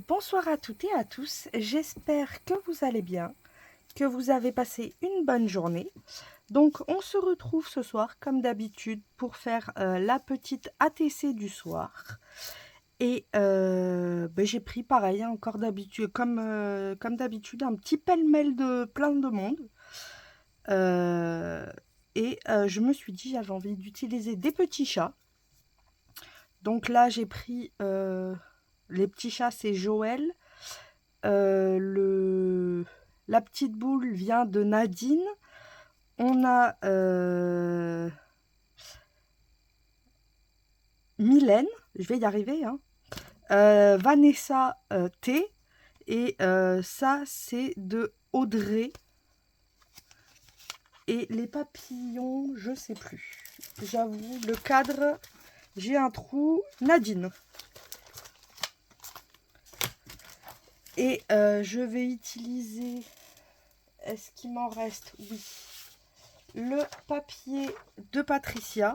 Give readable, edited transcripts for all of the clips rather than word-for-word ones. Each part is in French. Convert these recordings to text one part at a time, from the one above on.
Bonsoir à toutes et à tous, j'espère que vous allez bien, que vous avez passé une bonne journée. Donc on se retrouve ce soir comme d'habitude pour faire la petite ATC du soir. Et j'ai pris pareil, hein, encore d'habitude, comme d'habitude, un petit pêle-mêle de plein de monde. Je me suis dit j'avais envie d'utiliser des petits chats. Donc là j'ai pris les petits chats, c'est Joël. La petite boule vient de Nadine. On a Mylène, je vais y arriver, hein. Vanessa T. Et ça, c'est de Audrey. Et les papillons, je sais plus. J'avoue, le cadre, j'ai un trou. Nadine. Et je vais utiliser... Est-ce qu'il m'en reste? Oui. Le papier de Patricia.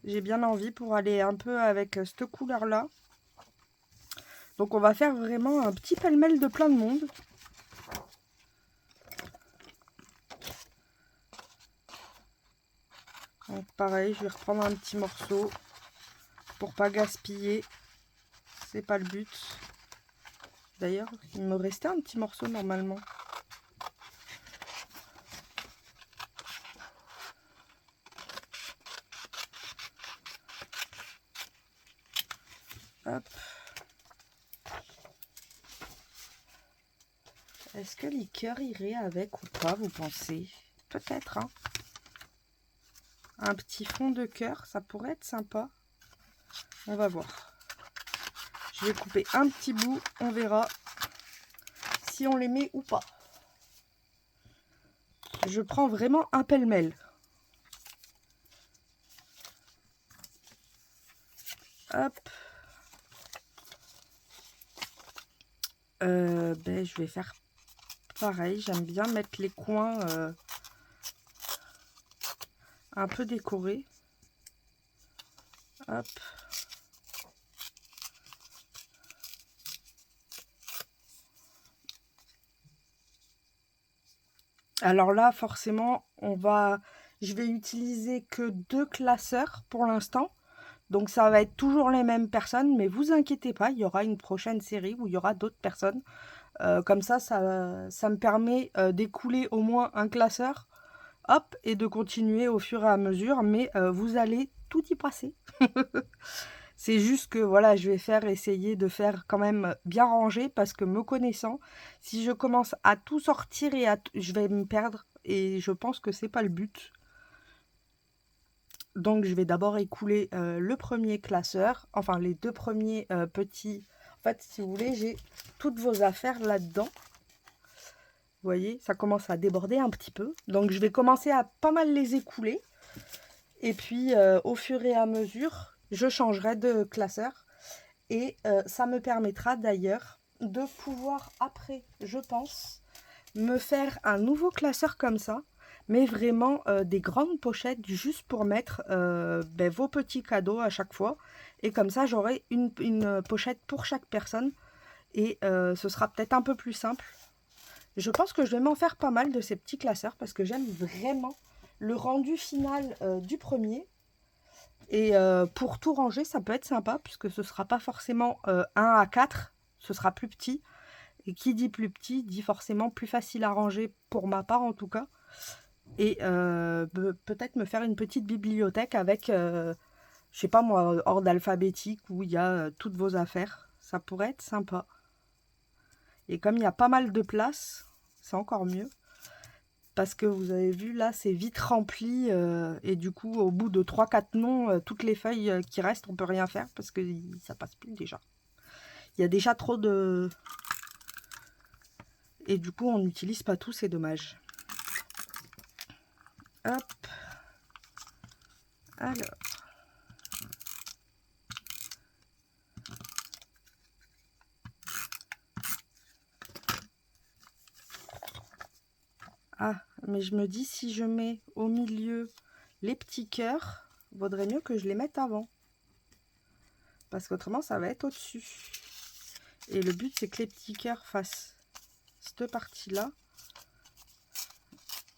J'ai bien envie pour aller un peu avec cette couleur-là. Donc on va faire vraiment un petit pêle-mêle de plein de monde. Donc pareil, je vais reprendre un petit morceau pour pas gaspiller. C'est pas le but. D'ailleurs, il me restait un petit morceau normalement. Hop. Est-ce que les cœurs iraient avec ou pas, vous pensez? Peut-être, hein. Un petit fond de cœur, ça pourrait être sympa. On va voir. Je vais couper un petit bout, on verra si on les met ou pas. Je prends vraiment un pêle-mêle. Hop. Je vais faire pareil. J'aime bien mettre les coins un peu décorés. Hop. Alors là, forcément, je vais utiliser que 2 classeurs pour l'instant. Donc ça va être toujours les mêmes personnes, mais vous inquiétez pas, il y aura une prochaine série où il y aura d'autres personnes. Comme ça me permet d'écouler au moins un classeur, hop, et de continuer au fur et à mesure, mais vous allez tout y passer. C'est juste que voilà, je vais essayer de faire quand même bien rangé, parce que me connaissant, si je commence à tout sortir je vais me perdre, et je pense que c'est pas le but. Donc je vais d'abord écouler le premier classeur, enfin les 2 premiers petits. En fait, si vous voulez, j'ai toutes vos affaires là-dedans. Vous voyez, ça commence à déborder un petit peu. Donc je vais commencer à pas mal les écouler. Et puis au fur et à mesure, je changerai de classeur. Et ça me permettra d'ailleurs de pouvoir après, je pense, me faire un nouveau classeur comme ça. Mais vraiment des grandes pochettes juste pour mettre vos petits cadeaux à chaque fois. Et comme ça, j'aurai une pochette pour chaque personne. Et ce sera peut-être un peu plus simple. Je pense que je vais m'en faire pas mal de ces petits classeurs, parce que j'aime vraiment le rendu final du premier. Et pour tout ranger, ça peut être sympa, puisque ce ne sera pas forcément 1 à 4, ce sera plus petit. Et qui dit plus petit, dit forcément plus facile à ranger, pour ma part en tout cas. Et peut-être me faire une petite bibliothèque avec, je sais pas moi, ordre alphabétique, où il y a toutes vos affaires. Ça pourrait être sympa. Et comme il y a pas mal de place, c'est encore mieux. Parce que vous avez vu, là, c'est vite rempli. Et du coup, au bout de 3-4 noms, toutes les feuilles qui restent, on peut rien faire, parce que ça passe plus déjà. Il y a déjà trop de... Et du coup, on n'utilise pas tout, c'est dommage. Hop. Alors. Ah, mais je me dis, si je mets au milieu les petits cœurs, vaudrait mieux que je les mette avant. Parce qu'autrement, ça va être au-dessus. Et le but, c'est que les petits cœurs fassent cette partie-là,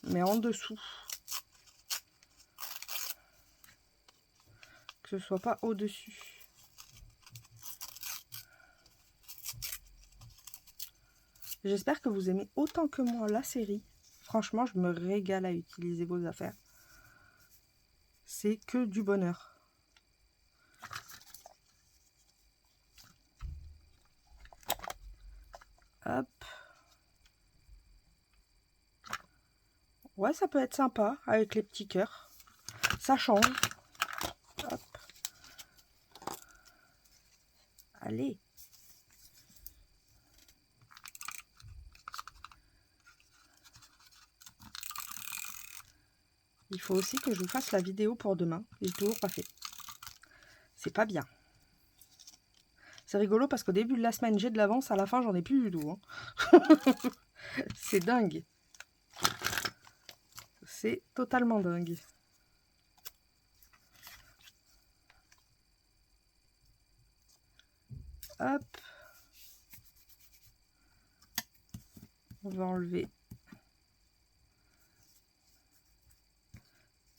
mais en dessous. Que ce soit pas au-dessus. J'espère que vous aimez autant que moi la série. Franchement, je me régale à utiliser vos affaires. C'est que du bonheur. Hop. Ouais, ça peut être sympa avec les petits cœurs. Ça change. Hop. Allez. Il faut aussi que je vous fasse la vidéo pour demain. J'ai toujours pas fait. C'est pas bien. C'est rigolo parce qu'au début de la semaine, j'ai de l'avance. À la fin, j'en ai plus du tout. Hein. C'est dingue. C'est totalement dingue. Hop. On va enlever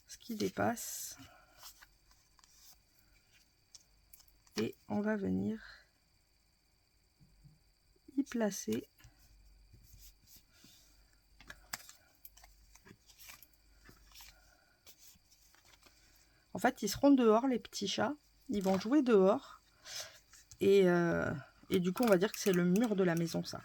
ce qui dépasse. Et on va venir y placer en fait ils seront dehors les petits chats, ils vont jouer dehors et du coup on va dire que c'est le mur de la maison ça.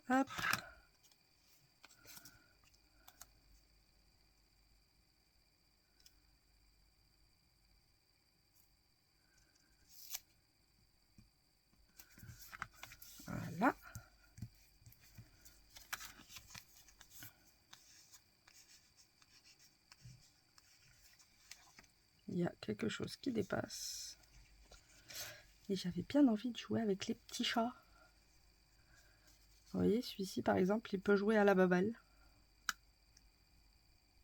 Hop. Voilà. Il y a quelque chose qui dépasse. Et j'avais bien envie de jouer avec les petits chats. Vous voyez, celui-ci par exemple, il peut jouer à la baballe.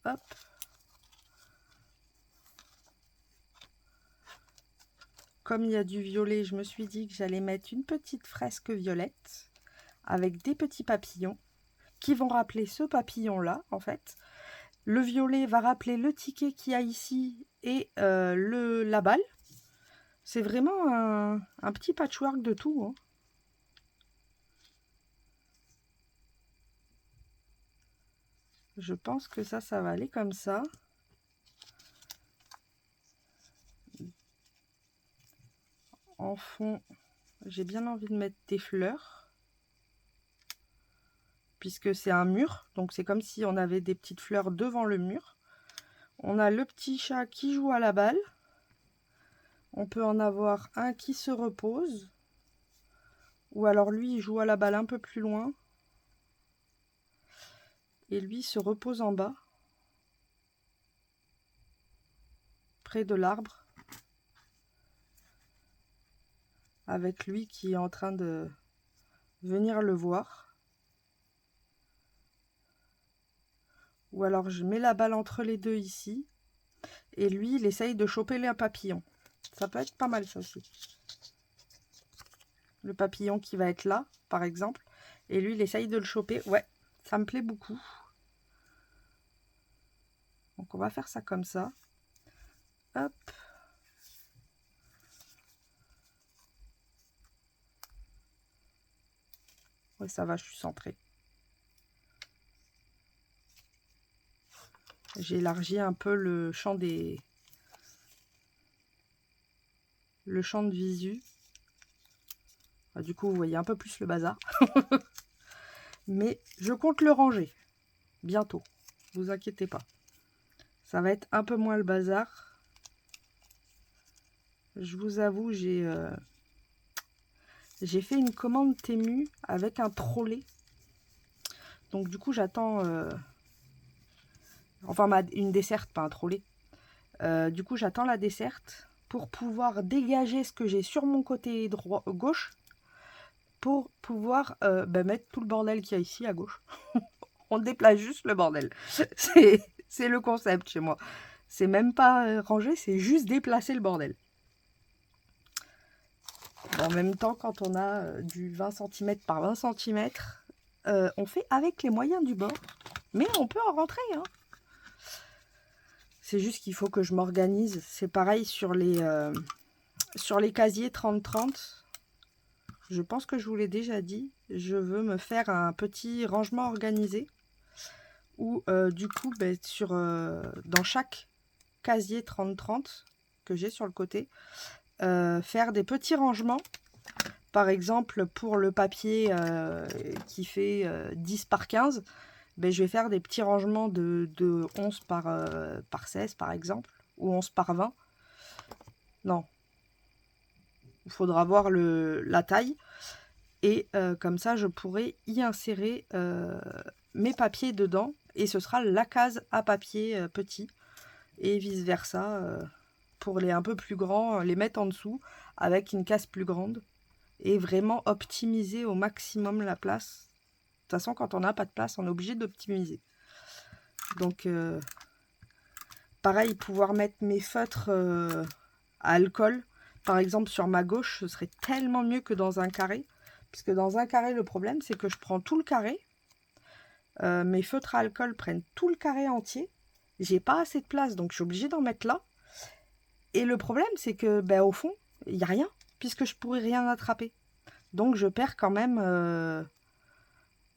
Hop. Comme il y a du violet, je me suis dit que j'allais mettre une petite fresque violette avec des petits papillons qui vont rappeler ce papillon-là, en fait. Le violet va rappeler le ticket qu'il y a ici et la balle. C'est vraiment un petit patchwork de tout. Hein. Je pense que ça va aller comme ça. En fond, j'ai bien envie de mettre des fleurs. Puisque c'est un mur. Donc c'est comme si on avait des petites fleurs devant le mur. On a le petit chat qui joue à la balle. On peut en avoir un qui se repose. Ou alors lui, il joue à la balle un peu plus loin. Et lui se repose en bas. Près de l'arbre. Avec lui qui est en train de venir le voir. Ou alors je mets la balle entre les deux ici. Et lui, il essaye de choper un papillon. Ça peut être pas mal ça aussi. Le papillon qui va être là, par exemple. Et lui, il essaye de le choper. Ouais, ça me plaît beaucoup. Donc on va faire ça comme ça. Hop. Ouais, ça va, je suis centrée. J'ai élargi un peu le champ de visu. Du coup, vous voyez un peu plus le bazar. Mais je compte le ranger bientôt. Vous inquiétez pas. Ça va être un peu moins le bazar. Je vous avoue, j'ai fait une commande Temu avec un trolley. Donc du coup, j'attends... enfin, une desserte, pas un trolley. Du coup, j'attends la desserte pour pouvoir dégager ce que j'ai sur mon côté gauche pour pouvoir mettre tout le bordel qu'il y a ici à gauche. On déplace juste le bordel. C'est le concept chez moi. C'est même pas ranger, c'est juste déplacer le bordel. En même temps, quand on a du 20 cm par 20 cm, on fait avec les moyens du bord. Mais on peut en rentrer. Hein. C'est juste qu'il faut que je m'organise. C'est pareil sur les casiers 30-30. Je pense que je vous l'ai déjà dit. Je veux me faire un petit rangement organisé. Où du coup, dans chaque casier 30-30 que j'ai sur le côté, faire des petits rangements. Par exemple, pour le papier qui fait 10 par 15, je vais faire des petits rangements de 11 par 16 par exemple, ou 11 par 20. Non, il faudra voir la taille. Et comme ça, je pourrai y insérer mes papiers dedans. Et ce sera la case à papier petit. Et vice versa, pour les un peu plus grands, les mettre en dessous avec une case plus grande. Et vraiment optimiser au maximum la place. De toute façon, quand on n'a pas de place, on est obligé d'optimiser. Donc, pareil, pouvoir mettre mes feutres à alcool, par exemple sur ma gauche, ce serait tellement mieux que dans un carré. Puisque dans un carré, le problème, c'est que je prends tout le carré. Mes feutres à alcool prennent tout le carré entier. J'ai pas assez de place, donc je suis obligée d'en mettre là. Et le problème, c'est que, au fond, il n'y a rien, puisque je pourrais rien attraper. Donc, je perds quand même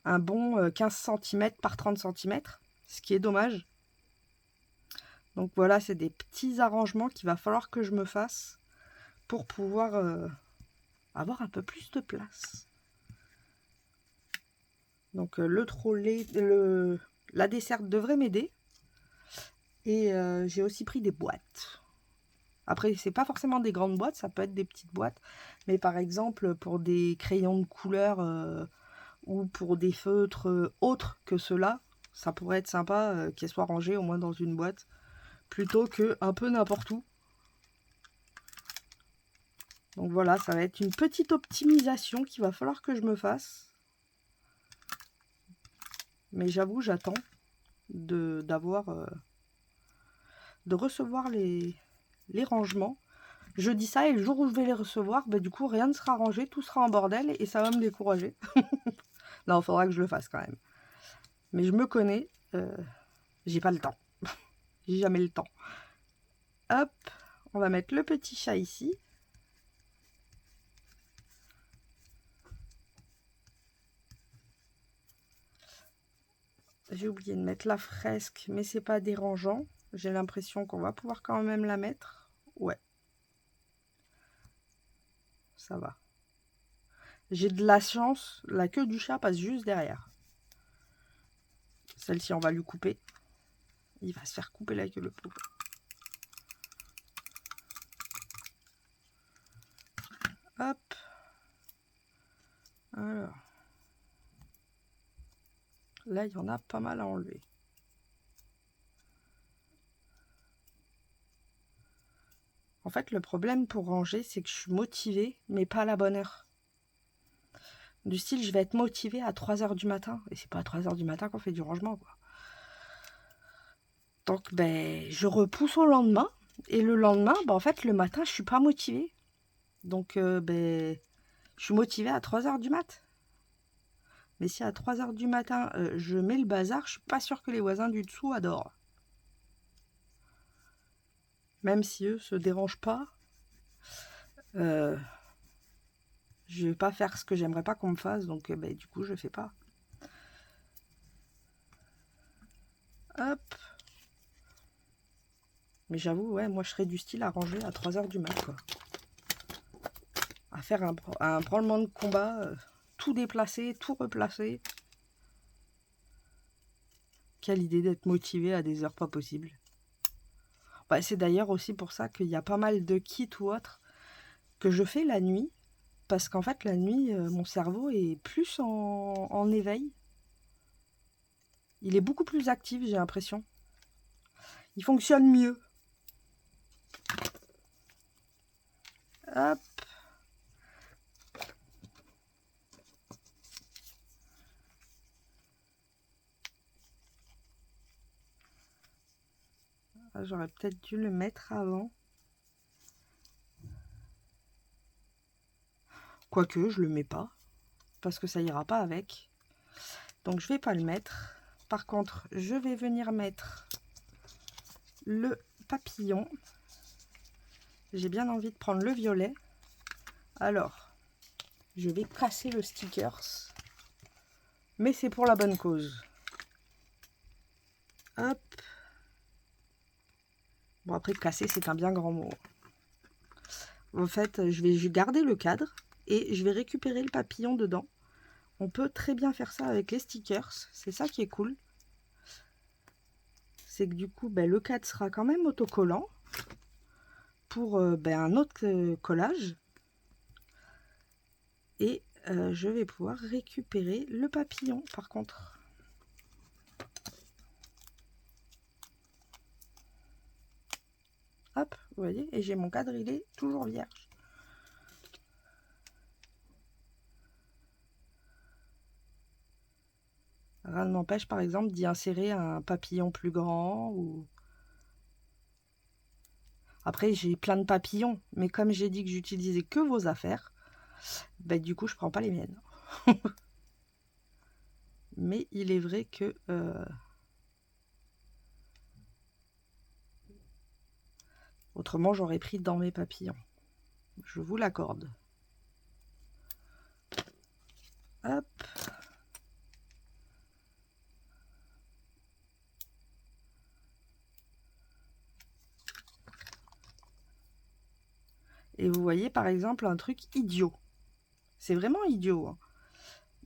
un bon 15 cm par 30 cm, ce qui est dommage. Donc voilà, c'est des petits arrangements qu'il va falloir que je me fasse pour pouvoir avoir un peu plus de place. Donc le trolley, la desserte devrait m'aider. Et j'ai aussi pris des boîtes. Après, c'est pas forcément des grandes boîtes, ça peut être des petites boîtes. Mais par exemple, pour des crayons de couleur ou pour des feutres autres que ceux-là, ça pourrait être sympa qu'elles soient rangées au moins dans une boîte. Plutôt que un peu n'importe où. Donc voilà, ça va être une petite optimisation qu'il va falloir que je me fasse. Mais j'avoue, j'attends de recevoir les rangements. Je dis ça et le jour où je vais les recevoir, du coup, rien ne sera rangé, tout sera en bordel et ça va me décourager. Non, il faudra que je le fasse quand même. Mais je me connais, j'ai pas le temps. J'ai jamais le temps. Hop, on va mettre le petit chat ici. J'ai oublié de mettre la fresque, mais c'est pas dérangeant. J'ai l'impression qu'on va pouvoir quand même la mettre. Ouais. Ça va. J'ai de la chance, la queue du chat passe juste derrière. Celle-ci, on va lui couper. Il va se faire couper la queue, le pauvre. Hop. Alors. Là, il y en a pas mal à enlever. En fait, le problème pour ranger, c'est que je suis motivée, mais pas à la bonne heure. Du style, je vais être motivée à 3 h du matin. Et c'est pas à 3 h du matin qu'on fait du rangement, quoi. Donc, je repousse au lendemain. Et le lendemain, en fait, le matin, je suis pas motivée. Donc, je suis motivée à 3 h du mat. Mais si à 3 h du matin, je mets le bazar, je suis pas sûre que les voisins du dessous adorent. Même si eux se dérangent pas, je vais pas faire ce que j'aimerais pas qu'on me fasse, donc du coup je fais pas. Hop. Mais j'avoue, ouais, moi je serais du style à ranger à 3 h du mat, quoi. À faire un branlement de combat, tout déplacer, tout replacer. Quelle idée d'être motivé à des heures pas possibles. C'est d'ailleurs aussi pour ça qu'il y a pas mal de kits ou autres que je fais la nuit. Parce qu'en fait, la nuit, mon cerveau est plus en éveil. Il est beaucoup plus actif, j'ai l'impression. Il fonctionne mieux. Hop. J'aurais peut-être dû le mettre avant. Quoique, je le mets pas. Parce que ça ira pas avec. Donc, je vais pas le mettre. Par contre, je vais venir mettre le papillon. J'ai bien envie de prendre le violet. Alors, je vais casser le stickers. Mais c'est pour la bonne cause. Hop. Bon, après, casser, c'est un bien grand mot. En fait, je vais garder le cadre et je vais récupérer le papillon dedans. On peut très bien faire ça avec les stickers. C'est ça qui est cool. C'est que du coup, le cadre sera quand même autocollant pour un autre collage. Et je vais pouvoir récupérer le papillon par contre. Hop, vous voyez, et j'ai mon cadre, il est toujours vierge. Rien ne m'empêche par exemple d'y insérer un papillon plus grand ou... Après j'ai plein de papillons, mais comme j'ai dit que j'utilisais que vos affaires, du coup je prends pas les miennes. Mais il est vrai que autrement j'aurais pris dans mes papillons. Je vous l'accorde. Hop. Et vous voyez par exemple un truc idiot. C'est vraiment idiot. Hein.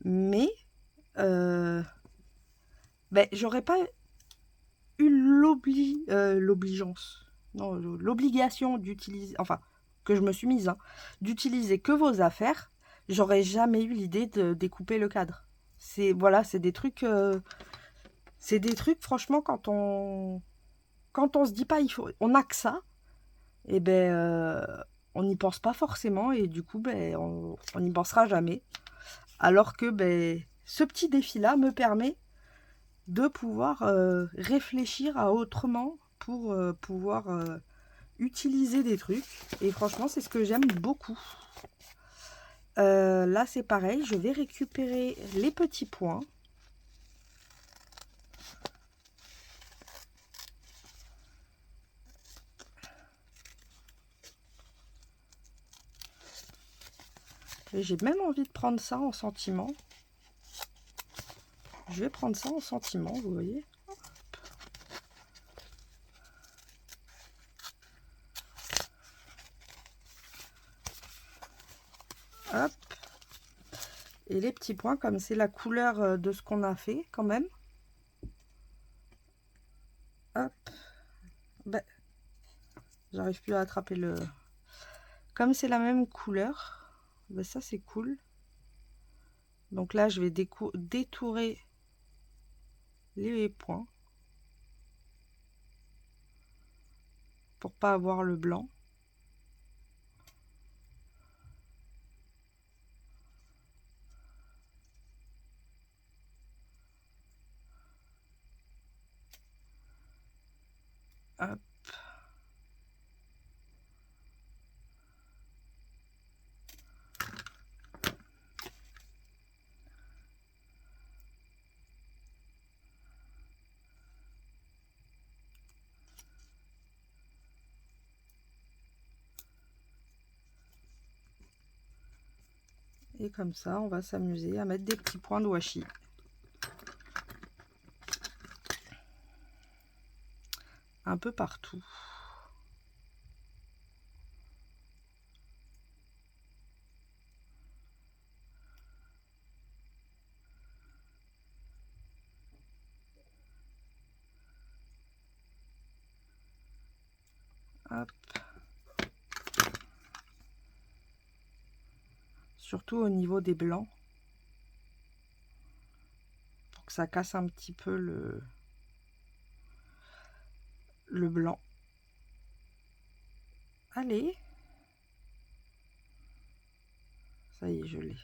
Mais j'aurais pas eu l'obligeance. Non, l'obligation d'utiliser. Enfin, que je me suis mise, hein, d'utiliser que vos affaires. J'aurais jamais eu l'idée de découper le cadre. C'est voilà, c'est des trucs. C'est des trucs, franchement, quand on se dit pas, il faut, on a que ça. Et on n'y pense pas forcément et du coup on n'y pensera jamais. Alors que ce petit défi-là me permet de pouvoir réfléchir à autrement pour pouvoir utiliser des trucs. Et franchement, c'est ce que j'aime beaucoup. Là, c'est pareil, je vais récupérer les petits points. J'ai même envie de prendre ça en sentiment. Je vais prendre ça en sentiment, vous voyez. Hop. Et les petits points, comme c'est la couleur de ce qu'on a fait quand même. Hop. J'arrive plus à attraper le... Comme c'est la même couleur, ça c'est cool. Donc là, je vais détourer les points pour pas avoir le blanc. Hop. Et comme ça, on va s'amuser à mettre des petits points de washi. Un peu partout. Hop. Surtout au niveau des blancs. Pour que ça casse un petit peu le blanc. Allez. Ça y est, je l'ai.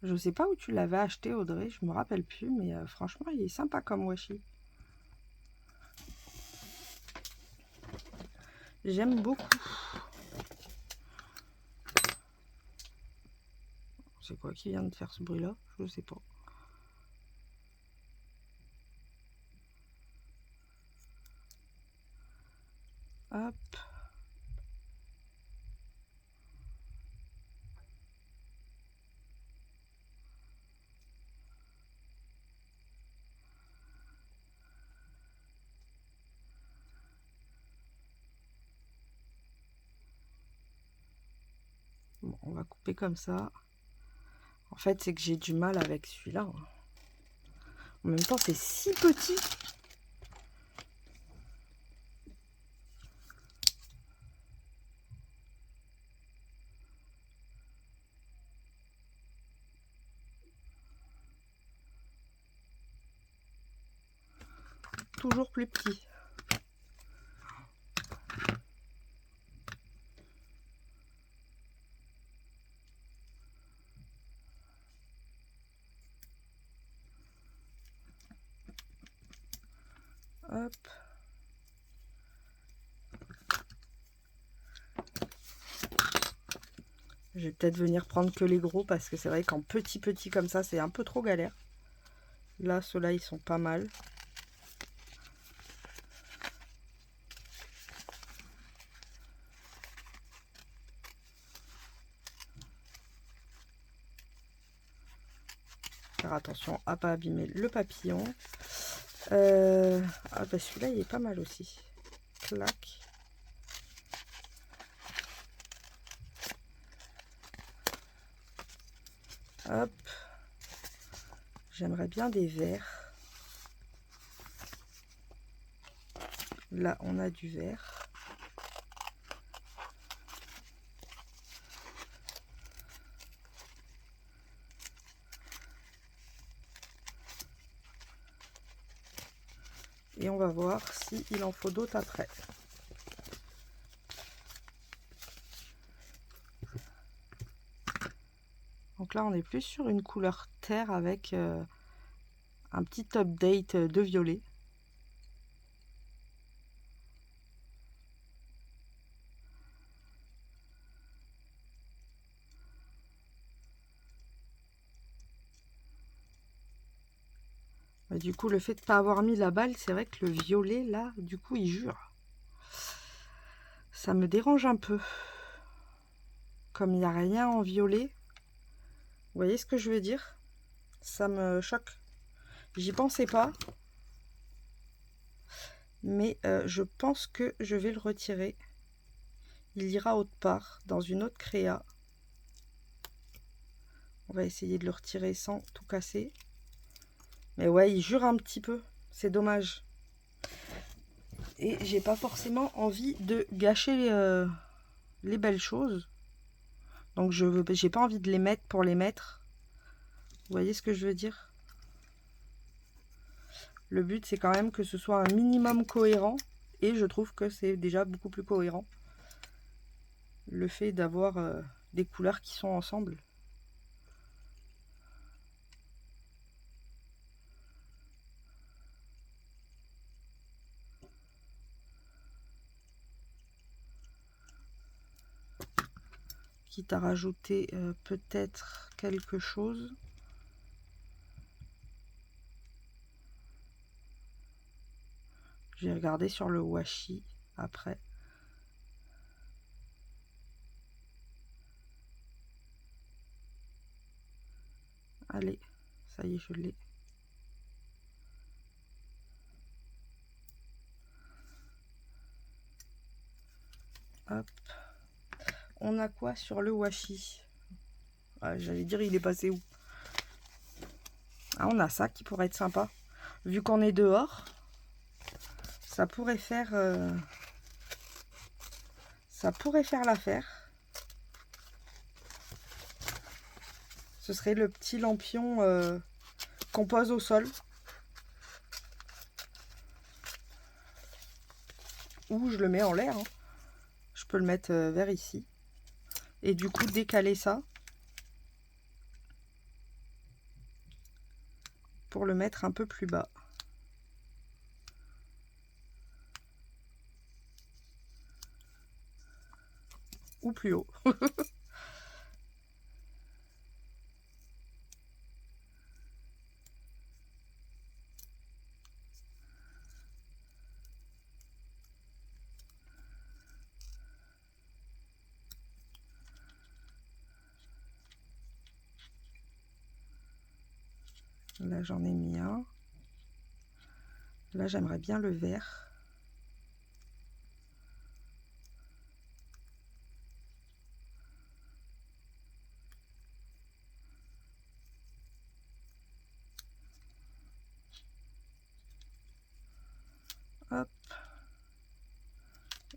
Je sais pas où tu l'avais acheté, Audrey, je me rappelle plus, mais franchement, il est sympa comme washi. J'aime beaucoup. C'est quoi qui vient de faire ce bruit-là? Je sais pas. Hop. Bon, on va couper comme ça. En fait, c'est que j'ai du mal avec celui-là. En même temps, c'est si petit. Toujours plus petit. Hop. Je vais peut-être venir prendre que les gros parce que c'est vrai qu'en petit comme ça, c'est un peu trop galère. Là, ceux-là, ils sont pas mal. Faire attention à pas abîmer le papillon. Ah bah celui-là, il est pas mal aussi. Clac. Hop. J'aimerais bien des verts. Là, on a du vert. Et on va voir s'il en faut d'autres après. Donc là, on est plus sur une couleur terre avec un petit update de violet. Du coup, le fait de ne pas avoir mis la balle, c'est vrai que le violet, là, du coup, il jure. Ça me dérange un peu. Comme il n'y a rien en violet. Vous voyez ce que je veux dire? Ça me choque. J'y pensais pas. Mais je pense que je vais le retirer. Il ira autre part, dans une autre créa. On va essayer de le retirer sans tout casser. Mais ouais, il jure un petit peu. C'est dommage. Et j'ai pas forcément envie de gâcher les belles choses. Donc j'ai pas envie de les mettre pour les mettre. Vous voyez ce que je veux dire? Le but, c'est quand même que ce soit un minimum cohérent. Et je trouve que c'est déjà beaucoup plus cohérent. Le fait d'avoir des couleurs qui sont ensemble. Quitte à rajouter peut-être quelque chose. Je vais regarder sur le washi après. Allez, ça y est, je l'ai. Hop. On a quoi sur le washi? Ah, j'allais dire, il est passé où? Ah, on a ça qui pourrait être sympa. Vu qu'on est dehors, ça pourrait faire l'affaire. Ce serait le petit lampion qu'on pose au sol. Ou je le mets en l'air. Hein. Je peux le mettre vers ici. Et du coup, décaler ça. Pour le mettre un peu plus bas. ou plus haut. Là, j'en ai mis un. Là, j'aimerais bien le vert. Hop.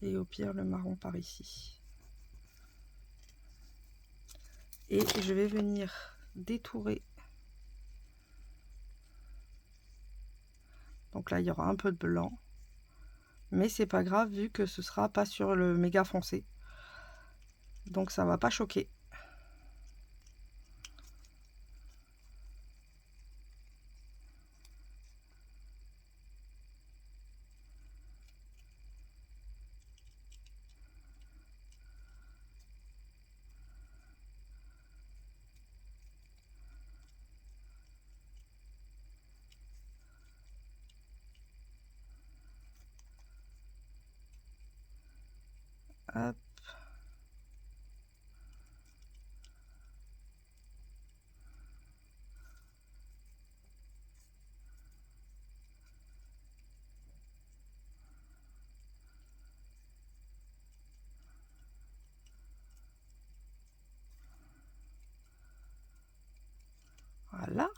Et au pire, le marron par ici. Et je vais venir détourer. Donc là, il y aura un peu de blanc. Mais c'est pas grave vu que ce sera pas sur le méga foncé. Donc ça va pas choquer. Hop. Voilà.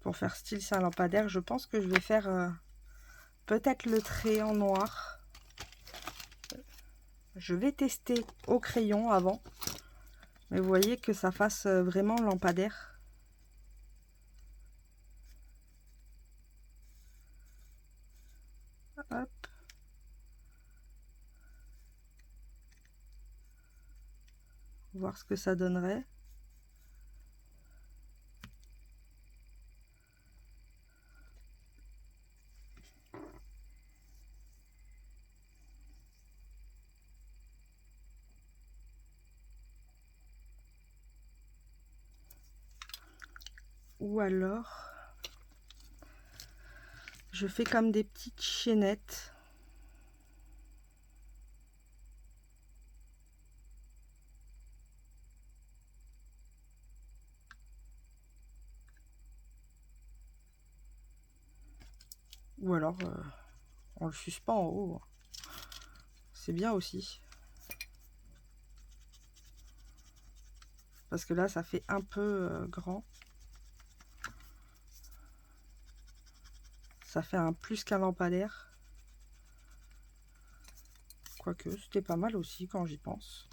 Pour faire style c'est un lampadaire, je pense que je vais faire peut-être le trait en noir. Je vais tester au crayon avant. Mais vous voyez que ça fasse vraiment lampadaire. Hop. Voir ce que ça donnerait. Ou alors, je fais comme des petites chaînettes. Ou alors, on le suspend en haut. C'est bien aussi. Parce que là, ça fait un peu grand. Ça fait un plus qu'un lampadaire. Quoique, c'était pas mal aussi quand j'y pense.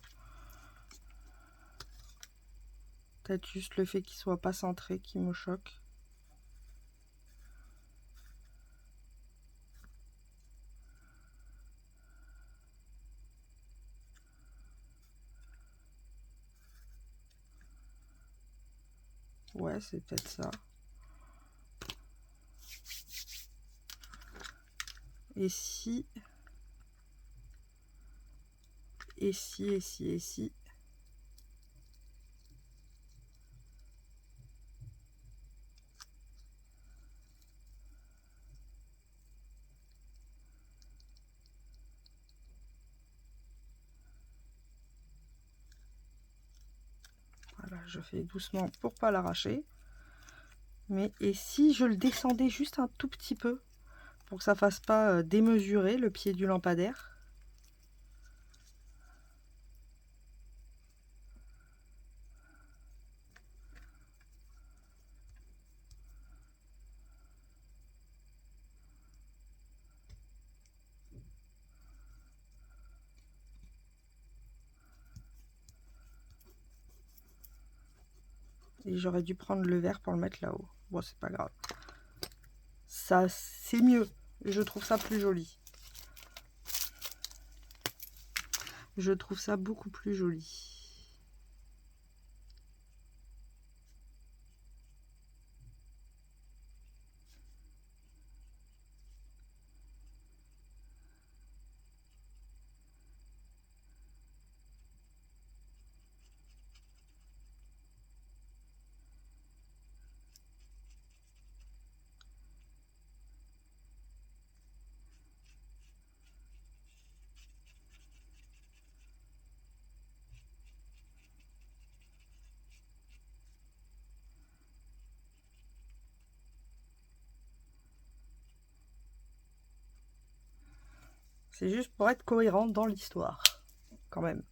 Peut-être juste le fait qu'il soit pas centré qui me choque. Ouais, c'est peut-être ça. Et si... Et si, et si, et si... Voilà, je fais doucement pour pas l'arracher. Mais et si je le descendais juste un tout petit peu pour que ça fasse pas démesuré le pied du lampadaire. Et j'aurais dû prendre le vert pour le mettre là-haut. Bon, c'est pas grave. ça c'est mieux. Je trouve ça plus joli. Je trouve ça beaucoup plus joli. C'est juste pour être cohérent dans l'histoire, quand même.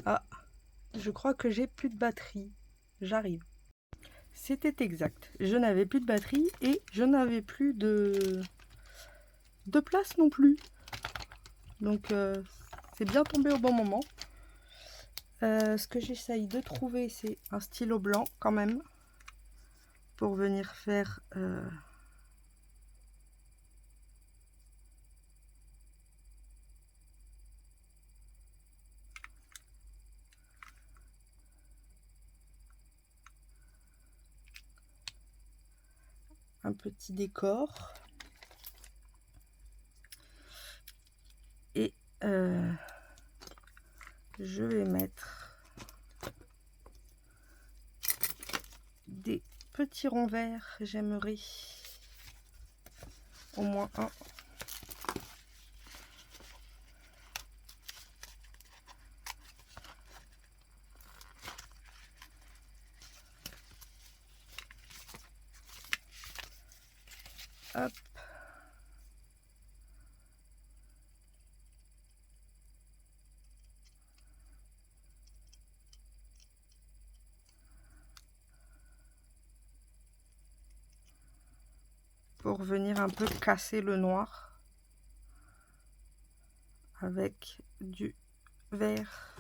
Ah, je crois que j'ai plus de batterie. J'arrive. C'était exact. Je n'avais plus de batterie et je n'avais plus de place non plus. Donc, c'est bien tombé au bon moment. Ce que j'essaye de trouver, c'est un stylo blanc quand même. Pour venir faire... un petit décor. Et je vais mettre des petits ronds verts. J'aimerais au moins un. Hop. Pour venir un peu casser le noir avec du vert.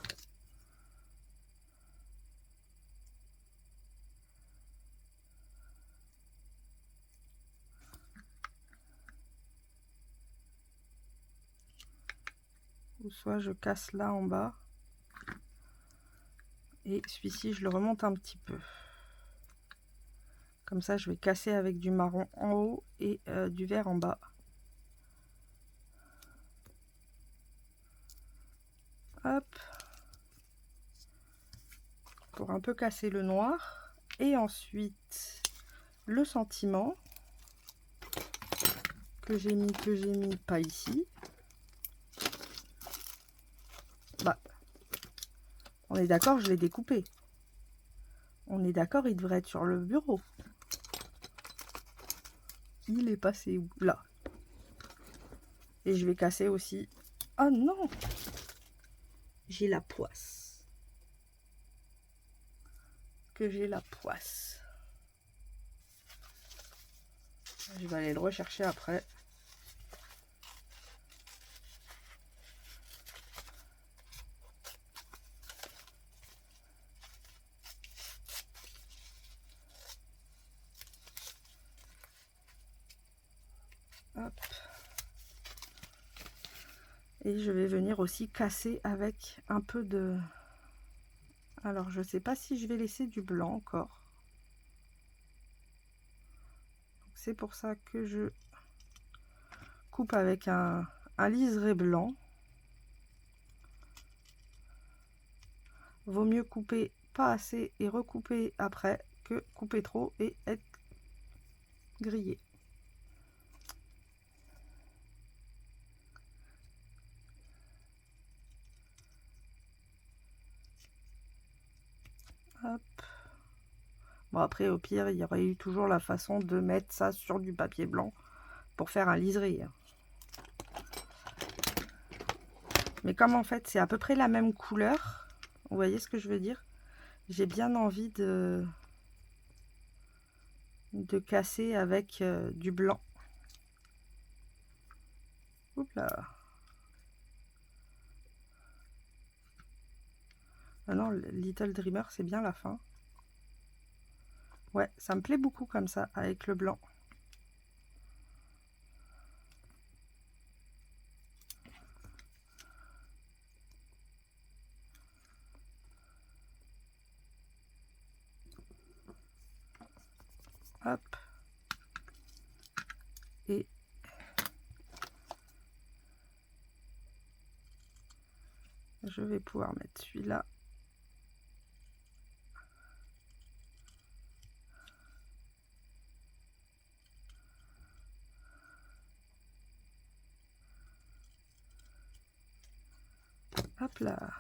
Ou soit je casse là en bas. Et celui-ci, je le remonte un petit peu. Comme ça, je vais casser avec du marron en haut et du vert en bas. Hop. Pour un peu casser le noir. Et ensuite, le sentiment que j'ai mis pas ici. Bah, on est d'accord, je l'ai découpé. On est d'accord, il devrait être sur le bureau. Il est passé où? Là. Et je vais casser aussi. Oh non! J'ai la poisse. Que j'ai la poisse. Je vais aller le rechercher après. Hop. Et je vais venir aussi casser avec un peu de... Alors, je ne sais pas si je vais laisser du blanc encore. C'est pour ça que je coupe avec un liseré blanc. Vaut mieux couper pas assez et recouper après que couper trop et être grillé. Hop. Bon, après, au pire, il y aurait eu toujours la façon de mettre ça sur du papier blanc pour faire un liseré. Mais comme en fait, c'est à peu près la même couleur, vous voyez ce que je veux dire? J'ai bien envie de casser avec du blanc. Oups là. Ah non, Little Dreamer, c'est bien la fin. Ouais, ça me plaît beaucoup comme ça, avec le blanc. Hop. Et je vais pouvoir mettre celui-là. Hop là.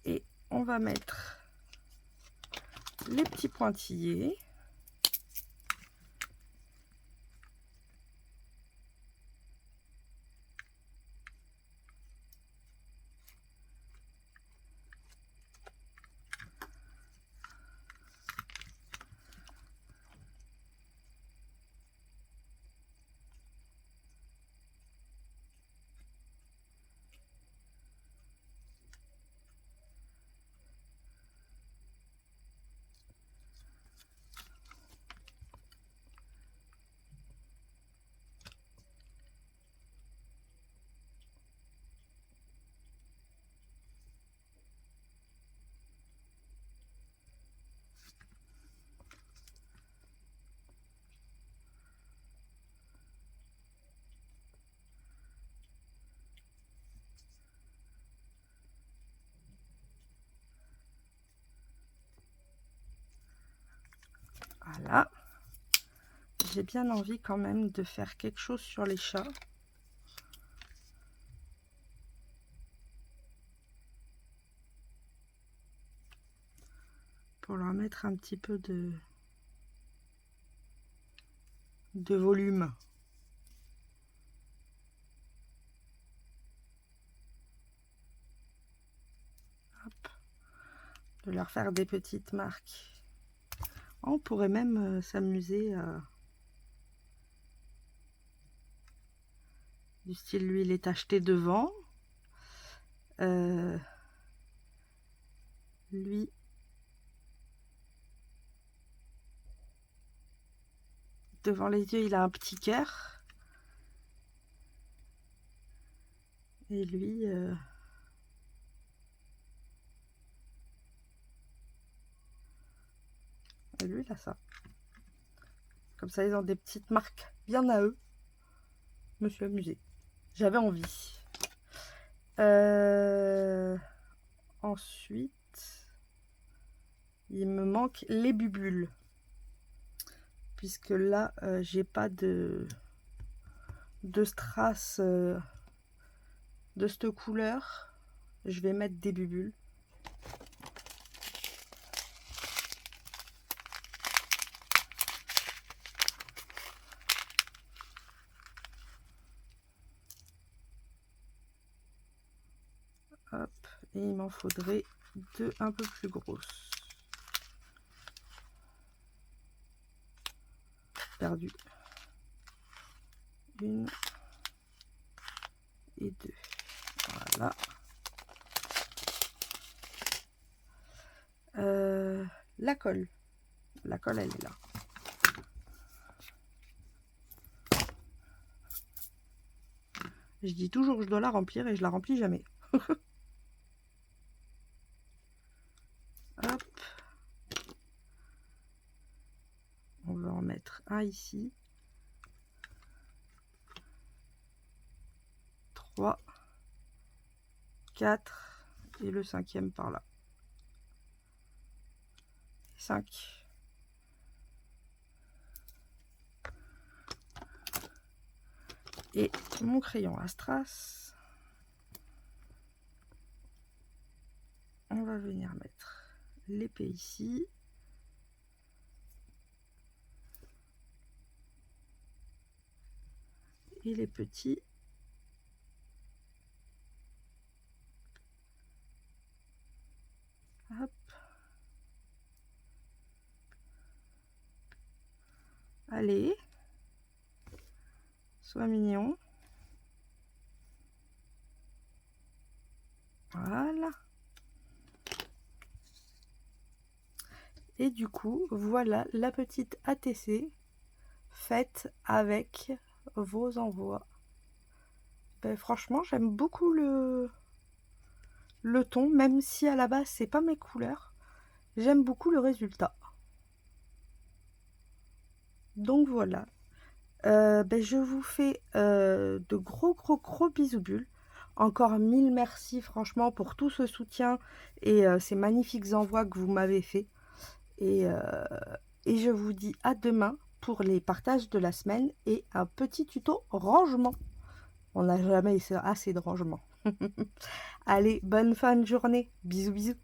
Et on va mettre les petits pointillés. Voilà. J'ai bien envie quand même de faire quelque chose sur les chats. Pour leur mettre un petit peu de volume. Hop. De leur faire des petites marques. On pourrait même s'amuser à... Du style, lui, il est acheté devant. Lui, devant les yeux, il a un petit cœur. Et lui... Et lui, il a ça. Comme ça, ils ont des petites marques bien à eux. Je me suis amusée. J'avais envie. Ensuite, il me manque les bubules. Puisque là, j'ai pas de strass de cette couleur. Je vais mettre des bubules. Hop, et il m'en faudrait deux un peu plus grosses. Perdu. Une et deux. Voilà. La colle. La colle, elle est là. Je dis toujours que je dois la remplir et je la remplis jamais. Hop. On va en mettre un ici. 3, 4 et le cinquième par là. 5. Et mon crayon à strass, on va venir mettre l'épée ici. Et les petits hop. Allez, sois mignon. Voilà. Et du coup, voilà la petite ATC faite avec vos envois. Ben, franchement, j'aime beaucoup le ton, même si à la base, c'est pas mes couleurs. J'aime beaucoup le résultat. Donc voilà. Ben, je vous fais de gros bisous bulles. Encore mille merci franchement pour tout ce soutien et ces magnifiques envois que vous m'avez fait. Et, et je vous dis à demain pour les partages de la semaine et un petit tuto rangement. On n'a jamais assez de rangement. Allez, bonne fin de journée. Bisous bisous.